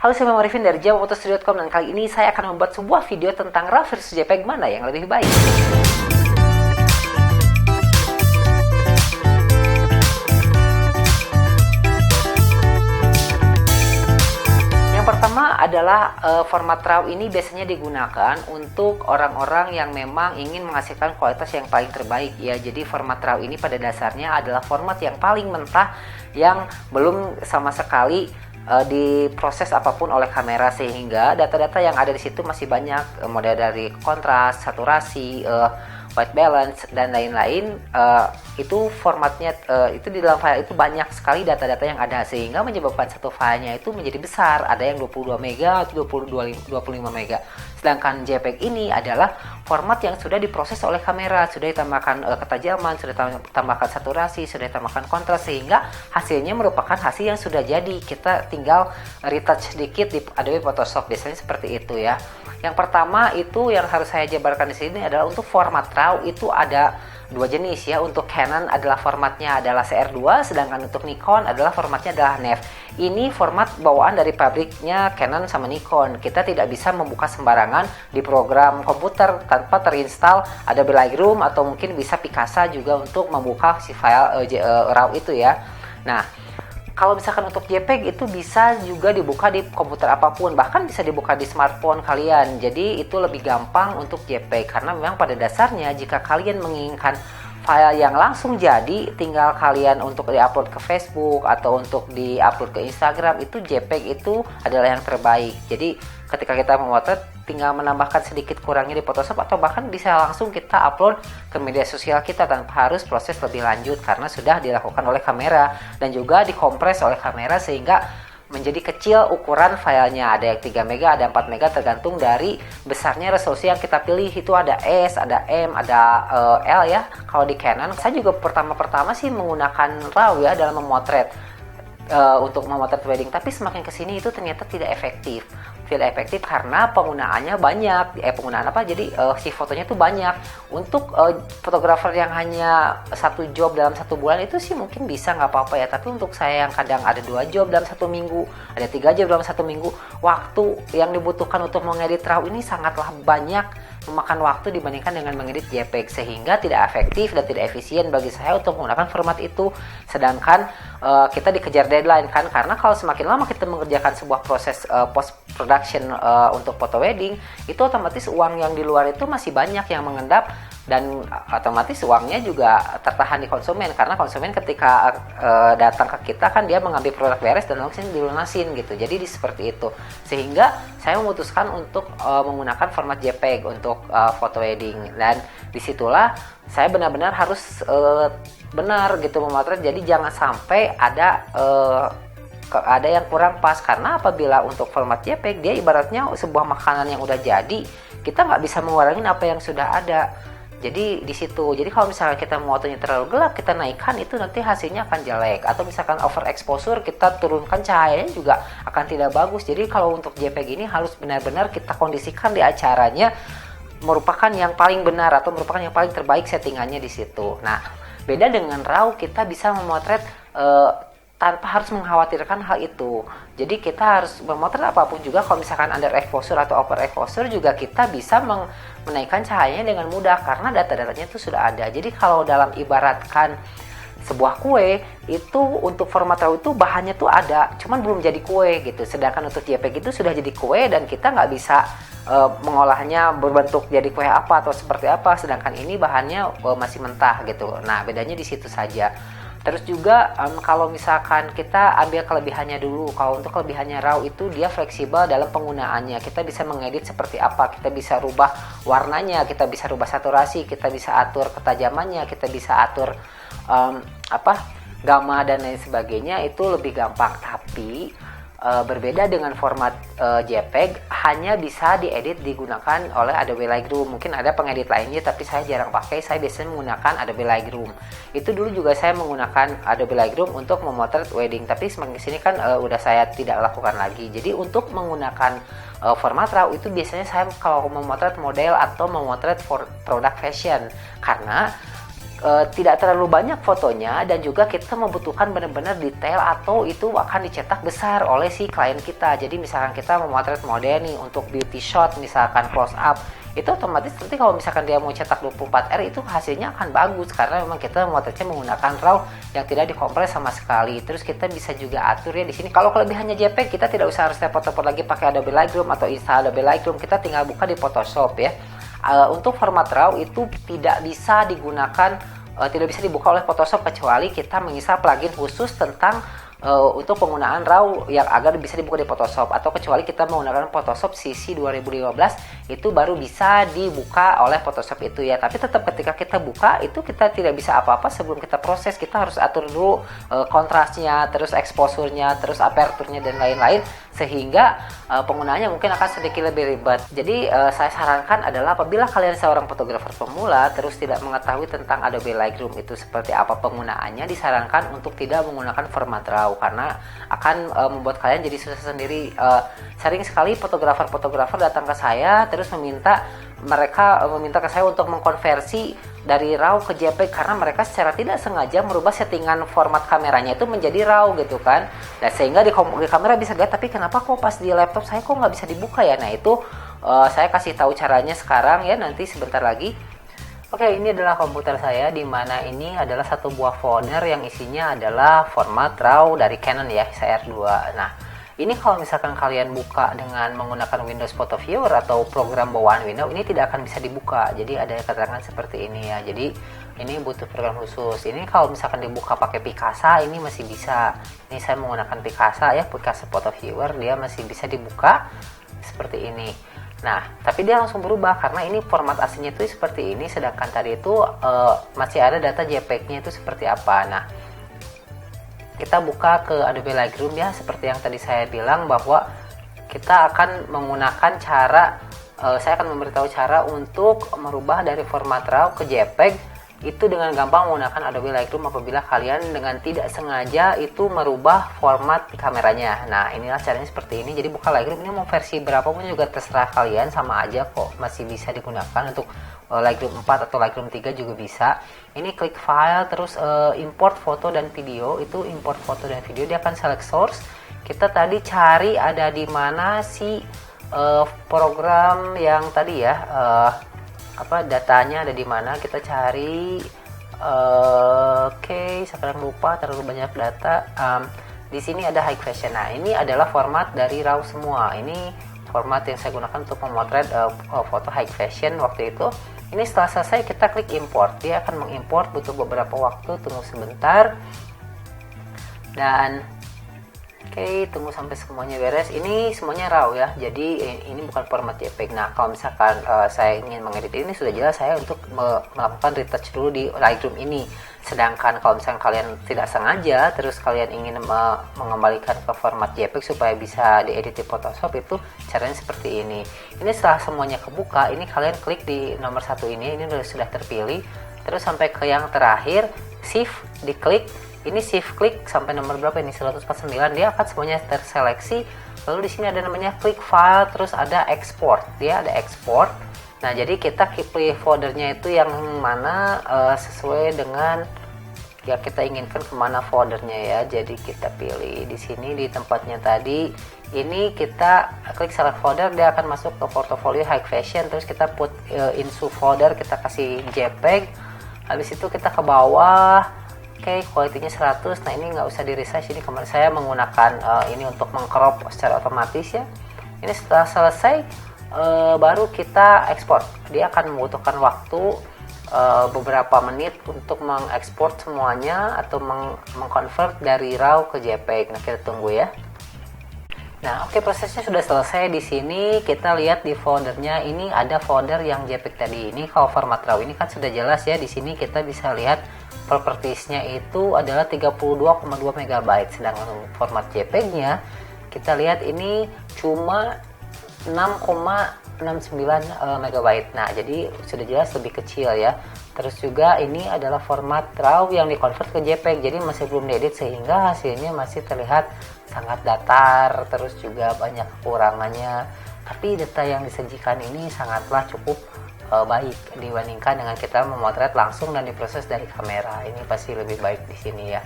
Halo, saya Mama Rifin dari JavaFotoStudio.com dan kali ini saya akan membuat sebuah video tentang RAW versus JPEG mana yang lebih baik. Yang pertama adalah format RAW ini biasanya digunakan untuk orang-orang yang memang ingin menghasilkan kualitas yang paling terbaik ya. Jadi format RAW ini pada dasarnya adalah format yang paling mentah yang belum sama sekali diproses apapun oleh kamera, sehingga data-data yang ada di situ masih banyak, model dari kontras, saturasi, white balance dan lain-lain. Itu formatnya itu di dalam file itu banyak sekali data-data yang ada, sehingga menyebabkan satu filenya itu menjadi besar, ada yang 22 mega atau 25 mega. Sedangkan JPEG ini adalah format yang sudah diproses oleh kamera, sudah ditambahkan ketajaman, sudah ditambahkan saturasi, sudah ditambahkan kontras, sehingga hasilnya merupakan hasil yang sudah jadi. Kita tinggal retouch sedikit di Adobe Photoshop, biasanya seperti itu ya. Yang pertama itu yang harus saya jabarkan di sini adalah untuk format RAW itu ada dua jenis ya. Untuk Canon adalah formatnya adalah CR2, sedangkan untuk Nikon adalah formatnya adalah NEF. Ini format bawaan dari pabriknya Canon sama Nikon. Kita tidak bisa membuka sembarangan di program komputer tanpa terinstall Adobe Lightroom atau mungkin bisa Picasa juga untuk membuka si file RAW itu ya. Nah, kalau misalkan untuk JPEG itu bisa juga dibuka di komputer apapun, bahkan bisa dibuka di smartphone kalian. Jadi itu lebih gampang untuk JPEG, karena memang pada dasarnya jika kalian menginginkan file yang langsung jadi, tinggal kalian untuk diupload ke Facebook atau untuk diupload ke Instagram, itu JPEG itu adalah yang terbaik. Jadi ketika kita memotret, tinggal menambahkan sedikit kurangnya di Photoshop atau bahkan bisa langsung kita upload ke media sosial kita tanpa harus proses lebih lanjut, karena sudah dilakukan oleh kamera dan juga dikompres oleh kamera sehingga menjadi kecil ukuran filenya. Ada yang 3 mega, ada 4 mega, tergantung dari besarnya resolusi yang kita pilih. Itu ada S, ada M, ada L ya. Kalau di Canon, saya juga pertama-pertama sih menggunakan RAW ya dalam memotret, untuk memotret wedding, tapi semakin kesini itu ternyata tidak efektif karena penggunaannya banyak. Jadi si fotonya tuh banyak. Untuk fotografer yang hanya satu job dalam satu bulan itu sih mungkin bisa nggak apa-apa ya, tapi untuk saya yang kadang ada 2 job dalam satu minggu, ada 3 job dalam satu minggu, waktu yang dibutuhkan untuk mengedit RAW ini sangatlah banyak, memakan waktu dibandingkan dengan mengedit JPEG, sehingga tidak efektif dan tidak efisien bagi saya untuk menggunakan format itu. Sedangkan kita dikejar deadline kan, karena kalau semakin lama kita mengerjakan sebuah proses post production untuk foto wedding, itu otomatis uang yang di luar itu masih banyak yang mengendap, dan otomatis uangnya juga tertahan di konsumen, karena konsumen ketika datang ke kita kan dia mengambil produk beres dan langsung dilunasin gitu. Jadi seperti itu, sehingga saya memutuskan untuk menggunakan format JPEG untuk foto wedding, dan disitulah saya benar-benar harus benar gitu memotret. Jadi jangan sampai ada yang kurang pas, karena apabila untuk format JPEG dia ibaratnya sebuah makanan yang udah jadi, kita nggak bisa mengurangi apa yang sudah ada. Jadi di situ. Jadi kalau misalnya kita fotonya terlalu gelap, kita naikkan, itu nanti hasilnya akan jelek. Atau misalkan overexposure, kita turunkan cahayanya juga akan tidak bagus. Jadi kalau untuk JPEG ini harus benar-benar kita kondisikan di acaranya merupakan yang paling benar atau merupakan yang paling terbaik settingannya di situ. Nah, beda dengan RAW, kita bisa memotret tanpa harus mengkhawatirkan hal itu. Jadi kita harus memotret apapun juga, kalau misalkan under exposure atau over exposure juga kita bisa menaikkan cahayanya dengan mudah, karena data-datanya itu sudah ada. Jadi kalau dalam ibaratkan sebuah kue itu, untuk format RAW itu bahannya tuh ada, cuman belum jadi kue gitu. Sedangkan untuk JPEG itu sudah jadi kue dan kita nggak bisa mengolahnya berbentuk jadi kue apa atau seperti apa, sedangkan ini bahannya masih mentah gitu. Nah, bedanya di situ saja. Terus juga kalau misalkan kita ambil kelebihannya dulu. Kalau untuk kelebihannya RAW itu dia fleksibel dalam penggunaannya. Kita bisa mengedit seperti apa, kita bisa rubah warnanya, kita bisa rubah saturasi, kita bisa atur ketajamannya, kita bisa atur gamma dan lain sebagainya. Itu lebih gampang. Tapi berbeda dengan format JPEG, hanya bisa diedit digunakan oleh Adobe Lightroom. Mungkin ada pengedit lainnya, tapi saya jarang pakai. Saya biasanya menggunakan Adobe Lightroom. Itu dulu juga saya menggunakan Adobe Lightroom untuk memotret wedding, tapi semakin kesini kan udah saya tidak lakukan lagi. Jadi untuk menggunakan format RAW itu biasanya saya kalau memotret model atau memotret produk fashion, karena tidak terlalu banyak fotonya, dan juga kita membutuhkan benar-benar detail atau itu akan dicetak besar oleh si klien kita. Jadi misalkan kita memotret model nih untuk beauty shot, misalkan close up, itu otomatis nanti kalau misalkan dia mau cetak 24R itu hasilnya akan bagus karena memang kita memotretnya menggunakan RAW yang tidak dikompres sama sekali. Terus kita bisa juga atur ya di sini. Kalau kelebihannya JPEG, kita tidak usah harus repot-repot lagi pakai Adobe Lightroom atau install Adobe Lightroom, kita tinggal buka di Photoshop ya. Untuk format RAW itu tidak bisa digunakan, tidak bisa dibuka oleh Photoshop kecuali kita menginstal plugin khusus tentang untuk penggunaan RAW yang agar bisa dibuka di Photoshop, atau kecuali kita menggunakan Photoshop CC 2015 itu baru bisa dibuka oleh Photoshop itu ya. Tapi tetap ketika kita buka itu kita tidak bisa apa-apa sebelum kita proses. Kita harus atur dulu kontrasnya, terus exposure-nya, terus aperture-nya dan lain-lain, sehingga penggunaannya mungkin akan sedikit lebih ribet. Jadi saya sarankan adalah apabila kalian seorang fotografer pemula terus tidak mengetahui tentang Adobe Lightroom itu seperti apa penggunaannya, disarankan untuk tidak menggunakan format RAW karena akan membuat kalian jadi susah sendiri. Sering sekali fotografer-fotografer datang ke saya terus meminta ke saya untuk mengkonversi dari RAW ke JPEG karena mereka secara tidak sengaja merubah settingan format kameranya itu menjadi RAW gitu kan. Nah, sehingga di kamera bisa lihat, tapi kenapa kok pas di laptop saya kok nggak bisa dibuka ya. Nah itu saya kasih tahu caranya sekarang ya, nanti sebentar lagi. Oke, ini adalah komputer saya, di mana ini adalah satu buah folder yang isinya adalah format RAW dari Canon ya, CR2. Nah, ini kalau misalkan kalian buka dengan menggunakan Windows Photo Viewer atau program bawaan Windows, ini tidak akan bisa dibuka. Jadi ada keterangan seperti ini ya. Jadi ini butuh program khusus. Ini kalau misalkan dibuka pakai Picasa, ini masih bisa. Ini saya menggunakan Picasa ya, Picasa Photo Viewer, dia masih bisa dibuka seperti ini. Nah, tapi dia langsung berubah karena ini format aslinya itu seperti ini, sedangkan tadi itu masih ada data JPEG-nya itu seperti apa. Nah, kita buka ke Adobe Lightroom ya, seperti yang tadi saya bilang bahwa kita akan menggunakan saya akan memberitahu cara untuk merubah dari format RAW ke JPEG itu dengan gampang menggunakan Adobe Lightroom apabila kalian dengan tidak sengaja itu merubah format kameranya. Nah, inilah caranya seperti ini. Jadi buka Lightroom, ini mau versi berapapun juga terserah kalian, sama aja kok, masih bisa digunakan untuk Lightroom 4 atau Lightroom 3 juga bisa. Ini klik file, terus import foto dan video. Itu import foto dan video, dia akan select source. Kita tadi cari ada di mana si program yang tadi ya, datanya ada di mana, kita cari. Oke, sekarang lupa, terlalu banyak data. Di sini ada high fashion. Nah, ini adalah format dari RAW semua. Ini format yang saya gunakan untuk memotret foto high fashion waktu itu. Ini setelah selesai kita klik import, dia akan mengimport, butuh beberapa waktu, tunggu sebentar. Dan oke, tunggu sampai semuanya beres. Ini semuanya RAW ya, jadi ini bukan format JPEG. Nah, kalau misalkan saya ingin mengedit ini, sudah jelas saya untuk melakukan retouch dulu di Lightroom ini. Sedangkan kalau misalkan kalian tidak sengaja, terus kalian ingin mengembalikan ke format JPEG supaya bisa diedit di Photoshop, itu caranya seperti ini. Ini setelah semuanya kebuka, ini kalian klik di nomor 1 ini sudah terpilih. Terus sampai ke yang terakhir, shift diklik. Ini shift klik sampai nomor berapa ini, 149, dia akan semuanya terseleksi. Lalu di sini ada namanya klik file, terus ada export, dia ada export. Nah, jadi kita pilih foldernya itu yang mana sesuai dengan yang kita inginkan kemana foldernya ya. Jadi kita pilih di sini di tempatnya tadi. Ini kita klik select folder, dia akan masuk ke portfolio high fashion. Terus kita put into folder, kita kasih JPEG. Habis itu kita ke bawah. Oke, kualitinya 100. Nah, ini nggak usah di resize. Ini kemarin saya menggunakan ini untuk mengcrop secara otomatis ya. Ini setelah selesai baru kita ekspor. Dia akan membutuhkan waktu beberapa menit untuk mengekspor semuanya atau mengconvert dari RAW ke JPEG. Nah, kita tunggu ya. Nah, oke, prosesnya sudah selesai. Di sini kita lihat di foldernya, ini ada folder yang JPEG tadi. Ini kalau format RAW ini kan sudah jelas ya. Di sini kita bisa lihat propertiesnya itu adalah 32,2 MB, sedangkan format JPEG-nya kita lihat ini cuma 6,69 MB. Nah, jadi sudah jelas lebih kecil ya. Terus juga ini adalah format RAW yang dikonvert ke JPEG, jadi masih belum diedit sehingga hasilnya masih terlihat sangat datar, terus juga banyak kekurangannya. Tapi data yang disajikan ini sangatlah cukup baik dibandingkan dengan kita memotret langsung dan diproses dari kamera. Ini pasti lebih baik di sini ya.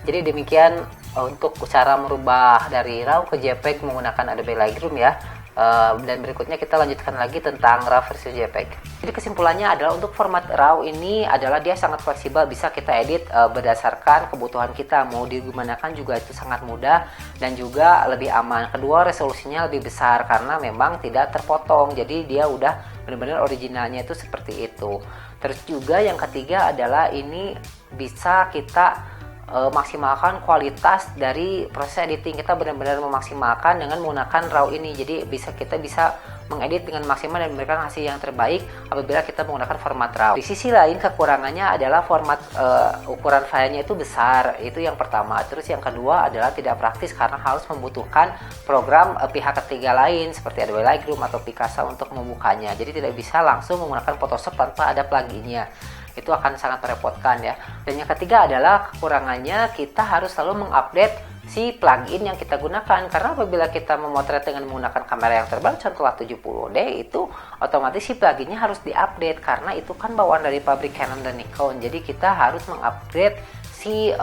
Jadi demikian untuk cara merubah dari RAW ke JPEG menggunakan Adobe Lightroom ya. Dan berikutnya kita lanjutkan lagi tentang RAW versus JPEG. Jadi kesimpulannya adalah untuk format RAW ini adalah dia sangat fleksibel, bisa kita edit berdasarkan kebutuhan kita, mau digunakan juga itu sangat mudah dan juga lebih aman. Kedua, resolusinya lebih besar karena memang tidak terpotong, jadi dia udah benar-benar originalnya itu seperti itu. Terus juga yang ketiga adalah ini bisa kita maksimalkan kualitas dari proses editing. Kita benar-benar memaksimalkan dengan menggunakan RAW ini, jadi kita bisa mengedit dengan maksimal dan memberikan hasil yang terbaik apabila kita menggunakan format RAW. Di sisi lain kekurangannya adalah format ukuran filenya itu besar, itu yang pertama. Terus yang kedua adalah tidak praktis karena harus membutuhkan program pihak ketiga lain seperti Adobe Lightroom atau Picasa untuk membukanya, jadi tidak bisa langsung menggunakan Photoshop tanpa ada pluginnya. Itu akan sangat merepotkan ya. Dan yang ketiga adalah kekurangannya kita harus selalu mengupdate si plugin yang kita gunakan, karena apabila kita memotret dengan menggunakan kamera yang terbaru contohnya 70D, itu otomatis si pluginnya harus diupdate karena itu kan bawaan dari pabrik Canon dan Nikon. Jadi kita harus mengupgrade si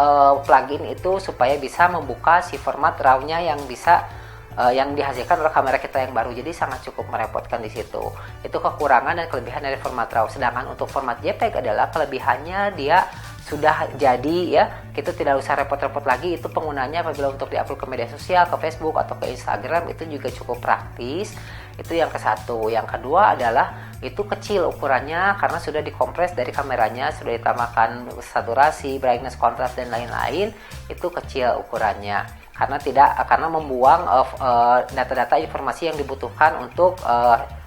plugin itu supaya bisa membuka si format RAW-nya yang bisa yang dihasilkan oleh kamera kita yang baru. Jadi sangat cukup merepotkan di situ. Itu kekurangan dan kelebihan dari format RAW. Sedangkan untuk format JPEG adalah kelebihannya dia sudah jadi ya, kita tidak usah repot-repot lagi. Itu penggunanya apabila untuk diupload ke media sosial, ke Facebook atau ke Instagram, itu juga cukup praktis. Itu yang ke satu. Yang kedua adalah itu kecil ukurannya karena sudah dikompres dari kameranya, sudah ditambahkan saturasi, brightness, kontras dan lain-lain. Itu kecil ukurannya karena membuang data-data informasi yang dibutuhkan untuk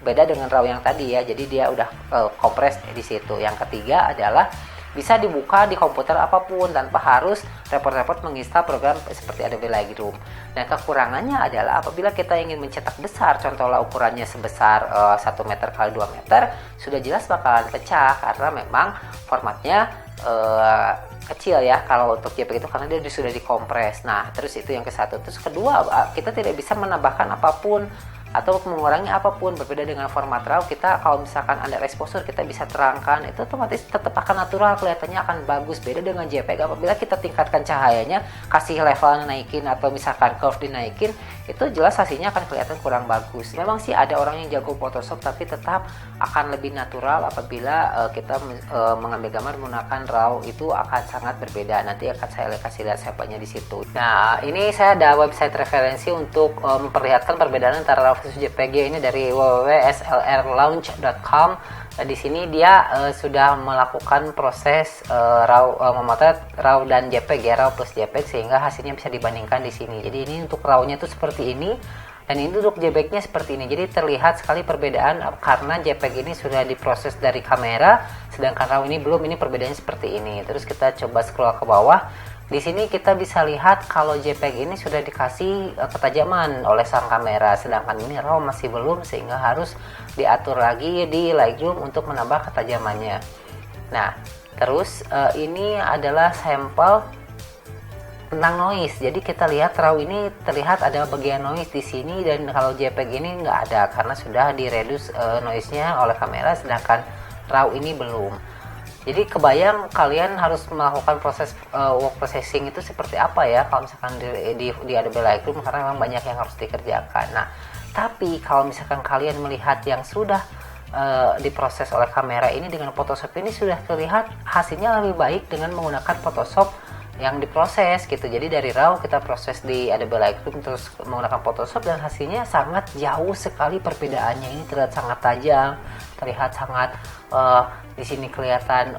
beda dengan RAW yang tadi ya. Jadi dia udah kompres di situ. Yang ketiga adalah bisa dibuka di komputer apapun tanpa harus repot-repot menginstal program seperti Adobe Lightroom. Dan kekurangannya adalah apabila kita ingin mencetak besar, contohnya ukurannya sebesar 1 meter x 2 meter, sudah jelas bakalan pecah karena memang formatnya kecil ya kalau untuk JPEG itu, karena dia sudah dikompres. Nah, terus itu yang ke satu. Terus kedua, kita tidak bisa menambahkan apapun atau mengurangi apapun. Berbeda dengan format RAW, kita kalau misalkan under exposure kita bisa terangkan, itu otomatis tetap akan natural, kelihatannya akan bagus. Beda dengan JPEG, apabila kita tingkatkan cahayanya, kasih level naikin atau misalkan curve dinaikin, itu jelas hasilnya akan kelihatan kurang bagus. Memang sih ada orang yang jago Photoshop, tapi tetap akan lebih natural apabila kita mengambil gambar menggunakan RAW, itu akan sangat berbeda. Nanti akan saya kasih lihat sampelnya di situ. Nah, ini saya ada website referensi untuk memperlihatkan perbedaan antara RAW versus JPG ini dari www.slrlaunch.com. Di sini dia sudah melakukan proses memotret RAW dan JPG, RAW plus JPEG, sehingga hasilnya bisa dibandingkan di sini. Jadi ini untuk RAW-nya itu seperti ini dan ini untuk JPEG-nya seperti ini. Jadi terlihat sekali perbedaan karena JPEG ini sudah diproses dari kamera, sedangkan RAW ini belum. Ini perbedaannya seperti ini. Terus kita coba scroll ke bawah. Di sini kita bisa lihat kalau JPEG ini sudah dikasih ketajaman oleh sang kamera, sedangkan ini RAW masih belum, sehingga harus diatur lagi di Lightroom untuk menambah ketajamannya. Nah, terus ini adalah sampel tentang noise. Jadi kita lihat RAW ini terlihat ada bagian noise di sini, dan kalau JPEG ini nggak ada karena sudah direduce noise-nya oleh kamera, sedangkan RAW ini belum. Jadi kebayang kalian harus melakukan proses work processing itu seperti apa ya kalau misalkan di Adobe Lightroom, karena memang banyak yang harus dikerjakan. Nah, tapi kalau misalkan kalian melihat yang sudah diproses oleh kamera ini dengan Photoshop, ini sudah terlihat hasilnya lebih baik dengan menggunakan Photoshop yang diproses gitu. Jadi dari RAW kita proses di Adobe Lightroom terus menggunakan Photoshop, dan hasilnya sangat jauh sekali perbedaannya. Ini terlihat sangat tajam, terlihat sangat di sini kelihatan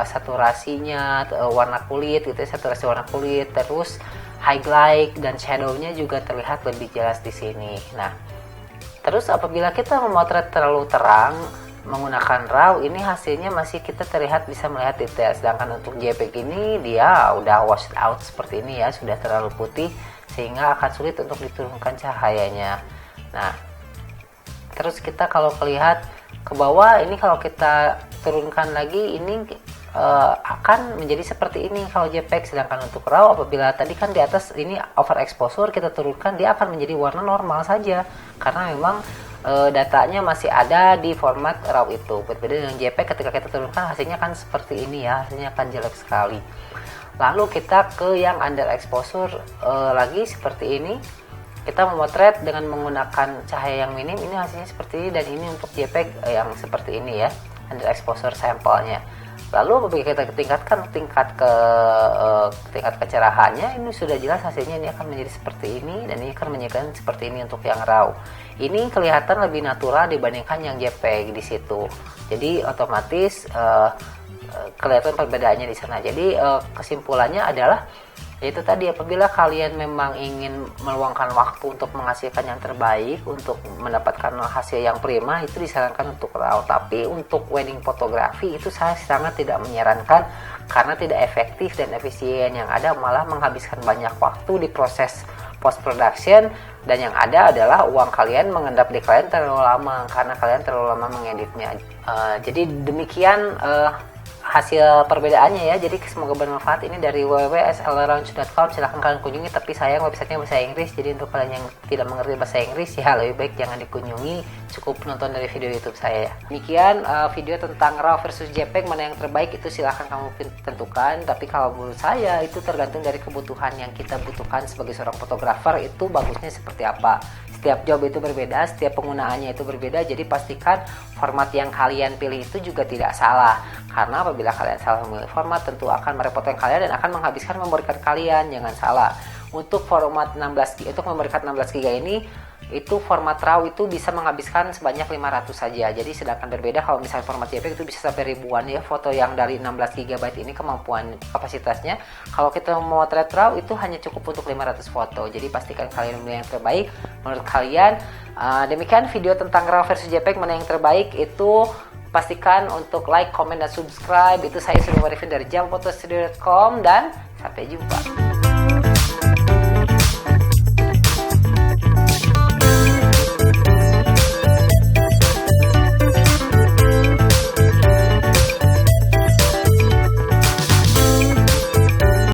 saturasinya, warna kulit gitu, saturasi warna kulit, terus highlight dan shadownya juga terlihat lebih jelas di sini. Nah, terus apabila kita memotret terlalu terang menggunakan RAW, ini hasilnya masih kita terlihat bisa melihat detail, sedangkan untuk JPEG ini dia udah washed out seperti ini ya, sudah terlalu putih sehingga akan sulit untuk diturunkan cahayanya. Nah, terus kita kalau melihat ke bawah ini, kalau kita turunkan lagi ini akan menjadi seperti ini kalau JPEG, sedangkan untuk RAW apabila tadi kan di atas ini overexposure, kita turunkan dia akan menjadi warna normal saja karena memang datanya masih ada di format RAW itu. Berbeda dengan JPEG, ketika kita turunkan hasilnya kan seperti ini ya, hasilnya akan jelek sekali. Lalu kita ke yang under exposure lagi seperti ini. Kita memotret dengan menggunakan cahaya yang minim, ini hasilnya seperti ini, dan ini untuk JPEG yang seperti ini ya, under exposure sampelnya. Lalu apabila kita tingkatkan tingkat kecerahannya, ini sudah jelas hasilnya ini akan menjadi seperti ini, dan ini akan menjadi seperti ini untuk yang RAW. Ini kelihatan lebih natural dibandingkan yang JPEG di situ. Jadi otomatis kelihatan perbedaannya di sana. Jadi kesimpulannya adalah yaitu tadi, apabila kalian memang ingin meluangkan waktu untuk menghasilkan yang terbaik, untuk mendapatkan hasil yang prima, itu disarankan untuk RAW. Tapi untuk wedding fotografi itu saya sangat tidak menyarankan, karena tidak efektif dan efisien. Yang ada malah menghabiskan banyak waktu di proses post production, dan yang ada adalah uang kalian mengendap di kalian terlalu lama karena kalian terlalu lama mengeditnya. Jadi demikian hasil perbedaannya ya. Jadi semoga bermanfaat. Ini dari www.slrange.com, silahkan kalian kunjungi, tapi sayang websitenya bahasa Inggris, jadi untuk kalian yang tidak mengerti bahasa Inggris ya lebih baik jangan dikunjungi, cukup nonton dari video YouTube saya ya. Demikian video tentang RAW versus JPEG, mana yang terbaik itu silahkan kamu tentukan, tapi kalau menurut saya itu tergantung dari kebutuhan yang kita butuhkan sebagai seorang fotografer, itu bagusnya seperti apa. Setiap job itu berbeda, setiap penggunaannya itu berbeda, jadi pastikan format yang kalian pilih itu juga tidak salah, karena apabila kalian salah memilih format tentu akan merepotkan kalian dan akan menghabiskan memori card kalian. Jangan salah, untuk format 16 GB, untuk memori card 16 GB ini, itu format RAW itu bisa menghabiskan sebanyak 500 saja. Jadi sedangkan berbeda kalau misalnya format JPEG itu bisa sampai ribuan ya, foto yang dari 16 GB ini kemampuan kapasitasnya. Kalau kita mau motret RAW itu hanya cukup untuk 500 foto. Jadi pastikan kalian memilih yang terbaik menurut kalian. Demikian video tentang RAW versus JPEG, mana yang terbaik itu pastikan untuk like, comment, dan subscribe. Itu saya Surya Arifin dari jamfotostudio.com, dan sampai jumpa.